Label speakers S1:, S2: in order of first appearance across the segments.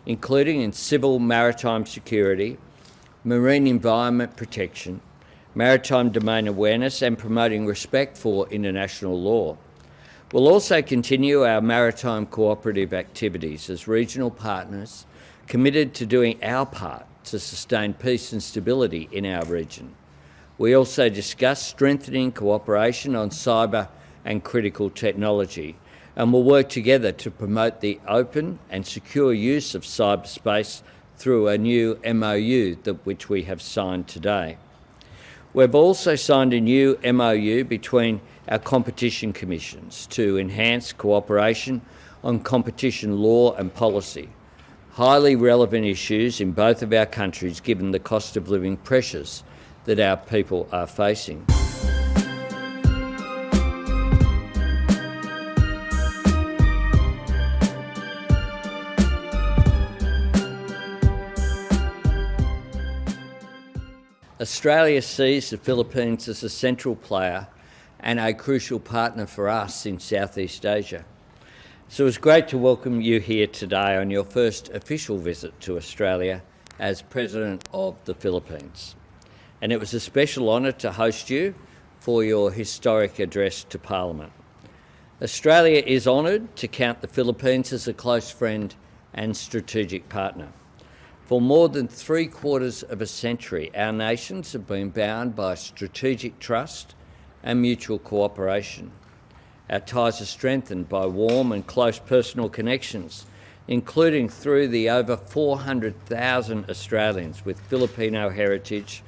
S1: including in civil maritime security, marine environment protection, maritime domain awareness and promoting respect for international law. We'll also continue our maritime cooperative activities as regional partners committed to doing our part to sustain peace and stability in our region. We also discussed strengthening cooperation on cyber and critical technology, and will work together to promote the open and secure use of cyberspace through a new MOU which we have signed today. We've also signed a new MOU between our competition commissions to enhance cooperation on competition law and policy, highly relevant issues in both of our countries given the cost of living pressures that our people are facing. Australia sees the Philippines as a central player and a crucial partner for us in Southeast Asia. So it's great to welcome you here today on your first official visit to Australia as President of the Philippines. And it was a special honour to host you for your historic address to Parliament. Australia is honoured to count the Philippines as a close friend and strategic partner. For more than 3/4 of a century, our nations have been bound by strategic trust and mutual cooperation. Our ties are strengthened by warm and close personal connections, including through the over 400,000 Australians with Filipino heritage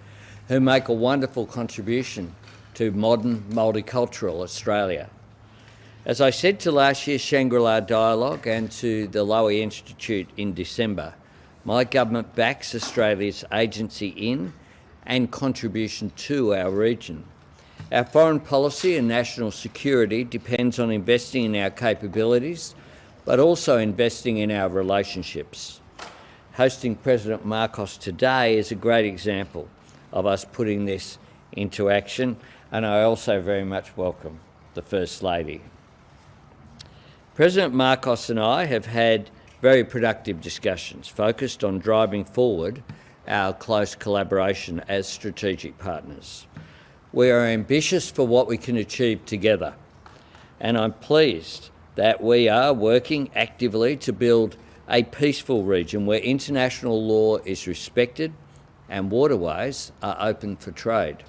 S1: who make a wonderful contribution to modern multicultural Australia. As I said to last year's Shangri-La Dialogue and to the Lowy Institute in December, my government backs Australia's agency in and contribution to our region. Our foreign policy and national security depends on investing in our capabilities, but also investing in our relationships. Hosting President Marcos today is a great example of us putting this into action, and I also very much welcome the First Lady. President Marcos and I have had very productive discussions focused on driving forward our close collaboration as strategic partners. We are ambitious for what we can achieve together, and I'm pleased that we are working actively to build a peaceful region where international law is respected and waterways are open for trade.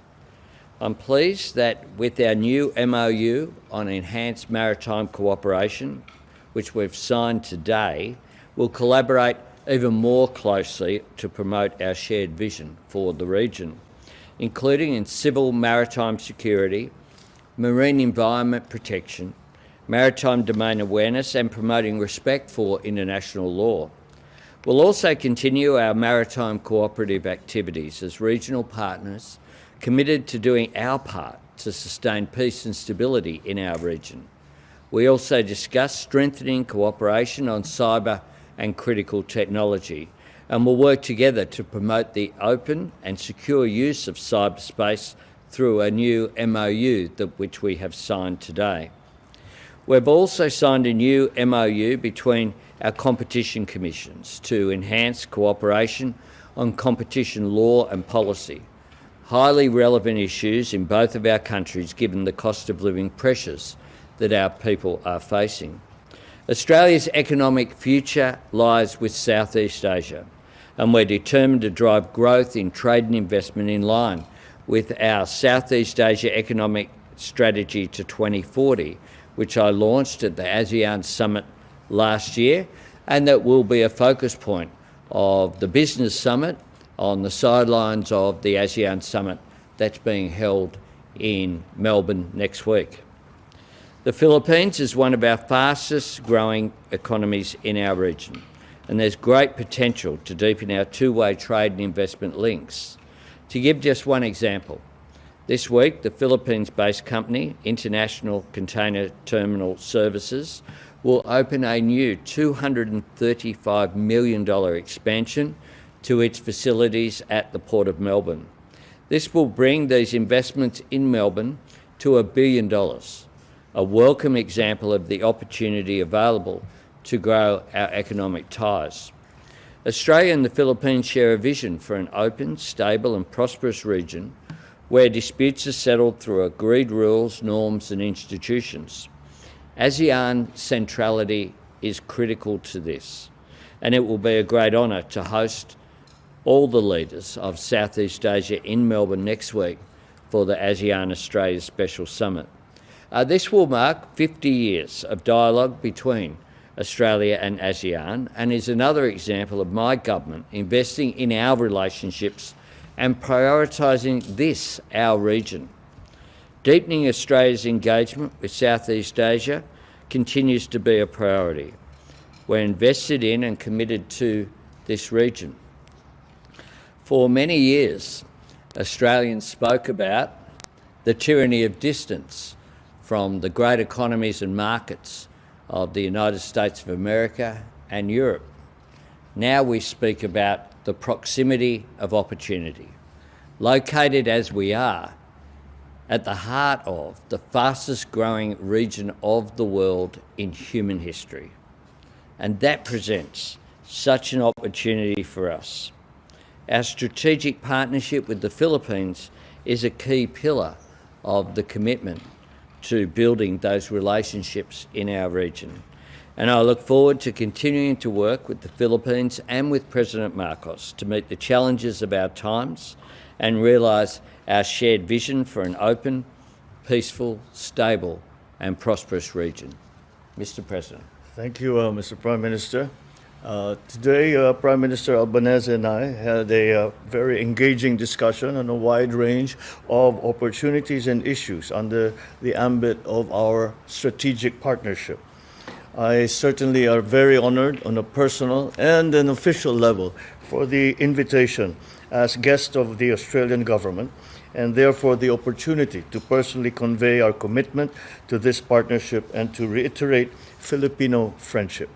S1: I'm pleased that with our new MOU on enhanced maritime cooperation, which we've signed today, we'll collaborate even more closely to promote our shared vision for the region, including in civil maritime security, marine environment protection, maritime domain awareness and promoting respect for international law. We'll also continue our maritime cooperative activities as regional partners committed to doing our part to sustain peace and stability in our region. We also discussed strengthening cooperation on cyber and critical technology, and will work together to promote the open and secure use of cyberspace through a new MOU which we have signed today. We've also signed a new MOU between our competition commissions to enhance cooperation on competition law and policy, highly relevant issues in both of our countries given the cost of living pressures that our people are facing. Australia's economic future lies with Southeast Asia, and we're determined to drive growth in trade and investment in line with our Southeast Asia Economic Strategy to 2040, which I launched at the ASEAN Summit last year, and that will be a focus point of the Business Summit on the sidelines of the ASEAN Summit that's being held in Melbourne next week. The Philippines is one of our fastest growing economies in our region, and there's great potential to deepen our two-way trade and investment links. To give just one example, this week the Philippines-based company, International Container Terminal Services, will open a new $235 million expansion to its facilities at the Port of Melbourne. This will bring these investments in Melbourne to $1 billion. A welcome example of the opportunity available to grow our economic ties. Australia and the Philippines share a vision for an open, stable and prosperous region where disputes are settled through agreed rules, norms and institutions. ASEAN centrality is critical to this, and it will be a great honour to host all the leaders of Southeast Asia in Melbourne next week for the ASEAN Australia Special Summit. This will mark 50 years of dialogue between Australia and ASEAN and is another example of my government investing in our relationships and prioritising this, our region. Deepening Australia's engagement with Southeast Asia continues to be a priority. We're invested in and committed to this region. For many years, Australians spoke about the tyranny of distance from the great economies and markets of the United States of America and Europe. Now we speak about the proximity of opportunity. Located as we are at the heart of the fastest growing region of the world in human history. And that presents such an opportunity for us. Our strategic partnership with the Philippines is a key pillar of the commitment to building those relationships in our region. And I look forward to continuing to work with the Philippines and with President Marcos to meet the challenges of our times and realise our shared vision for an open, peaceful, stable and prosperous region. Mr. President.
S2: Thank you, Mr. Prime Minister. Today, Prime Minister Albanese and I had a very engaging discussion on a wide range of opportunities and issues under the ambit of our strategic partnership. I certainly are very honored on a personal and an official level for the invitation as guest of the Australian government and therefore the opportunity to personally convey our commitment to this partnership and to reiterate Filipino friendship.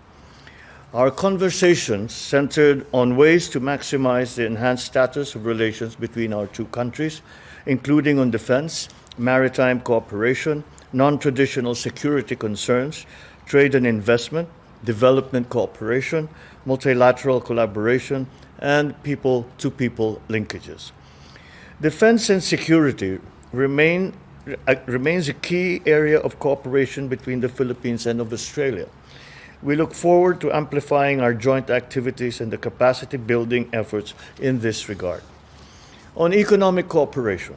S2: Our conversations centered on ways to maximize the enhanced status of relations between our two countries, including on defense, maritime cooperation, non-traditional security concerns, trade and investment, development cooperation, multilateral collaboration, and people-to-people linkages. Defense and security remains a key area of cooperation between the Philippines and of Australia. We look forward to amplifying our joint activities and the capacity building efforts in this regard. On economic cooperation,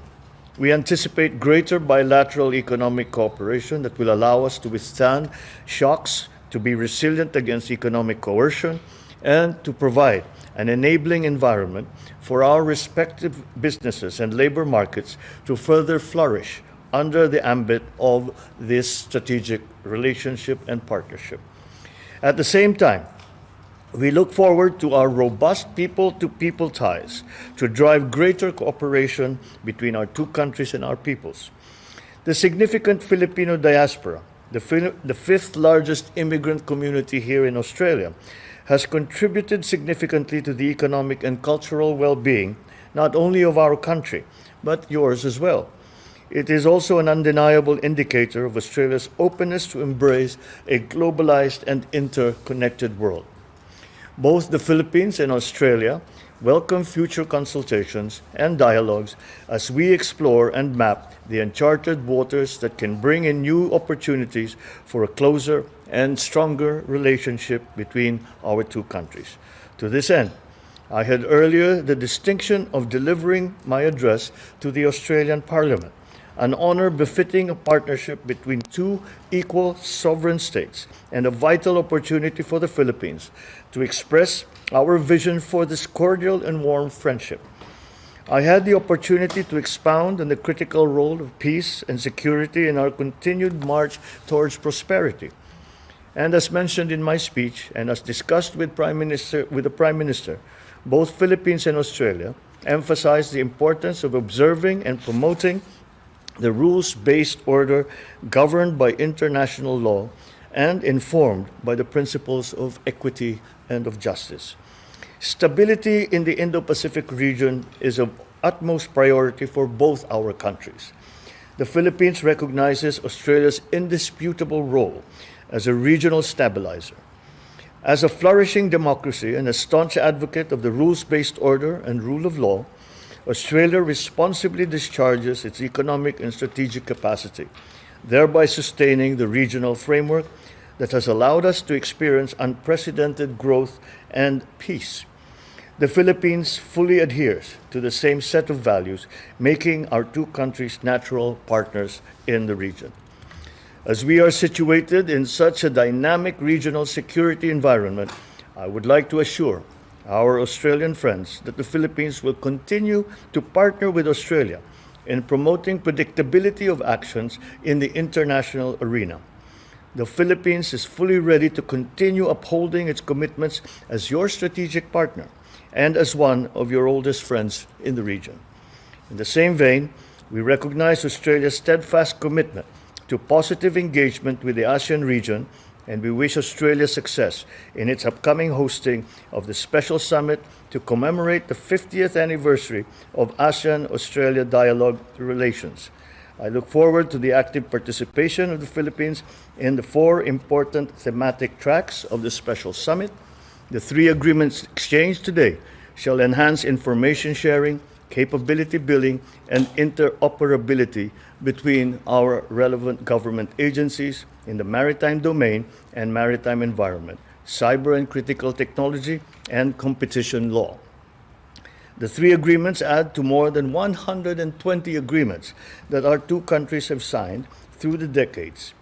S2: we anticipate greater bilateral economic cooperation that will allow us to withstand shocks, to be resilient against economic coercion, and to provide an enabling environment for our respective businesses and labor markets to further flourish under the ambit of this strategic relationship and partnership. At the same time, we look forward to our robust people-to-people ties to drive greater cooperation between our two countries and our peoples. The significant Filipino diaspora, the fifth largest immigrant community here in Australia, has contributed significantly to the economic and cultural well-being, not only of our country, but yours as well. It is also an undeniable indicator of Australia's openness to embrace a globalized and interconnected world. Both the Philippines and Australia welcome future consultations and dialogues as we explore and map the uncharted waters that can bring in new opportunities for a closer and stronger relationship between our two countries. To this end, I had earlier the distinction of delivering my address to the Australian Parliament, an honor befitting a partnership between two equal sovereign states and a vital opportunity for the Philippines to express our vision for this cordial and warm friendship. I had the opportunity to expound on the critical role of peace and security in our continued march towards prosperity. And as mentioned in my speech and as discussed with the Prime Minister, both Philippines and Australia emphasized the importance of observing and promoting the rules-based order governed by international law and informed by the principles of equity and of justice. Stability in the Indo-Pacific region is of utmost priority for both our countries. The Philippines recognizes Australia's indisputable role as a regional stabilizer. As a flourishing democracy and a staunch advocate of the rules-based order and rule of law, Australia responsibly discharges its economic and strategic capacity, thereby sustaining the regional framework that has allowed us to experience unprecedented growth and peace. The Philippines fully adheres to the same set of values, making our two countries natural partners in the region. As we are situated in such a dynamic regional security environment, I would like to assure our Australian friends that the Philippines will continue to partner with Australia in promoting predictability of actions in the international arena. The Philippines is fully ready to continue upholding its commitments as your strategic partner and as one of your oldest friends in the region. In the same vein, we recognize Australia's steadfast commitment to positive engagement with the ASEAN region, and we wish Australia success in its upcoming hosting of the Special Summit to commemorate the 50th anniversary of ASEAN-Australia dialogue relations. I look forward to the active participation of the Philippines in the 4 important thematic tracks of the Special Summit. The 3 agreements exchanged today shall enhance information sharing, capability building, and interoperability between our relevant government agencies in the maritime domain and maritime environment, cyber and critical technology, and competition law. The 3 agreements add to more than 120 agreements that our two countries have signed through the decades.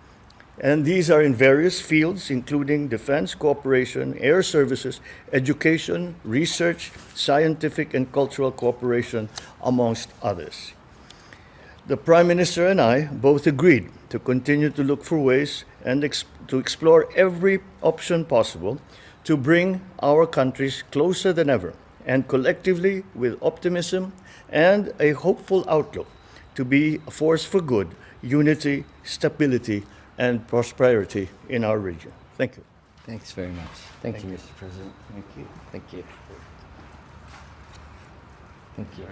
S2: And these are in various fields, including defense cooperation, air services, education, research, scientific and cultural cooperation, amongst others. The Prime Minister and I both agreed to continue to look for ways and to explore every option possible to bring our countries closer than ever, and collectively, with optimism and a hopeful outlook, to be a force for good, unity, stability, and prosperity in our region. Thank you.
S1: Thanks very much. Thank you, Mr. President.
S2: Thank you.
S1: Thank you. Thank you.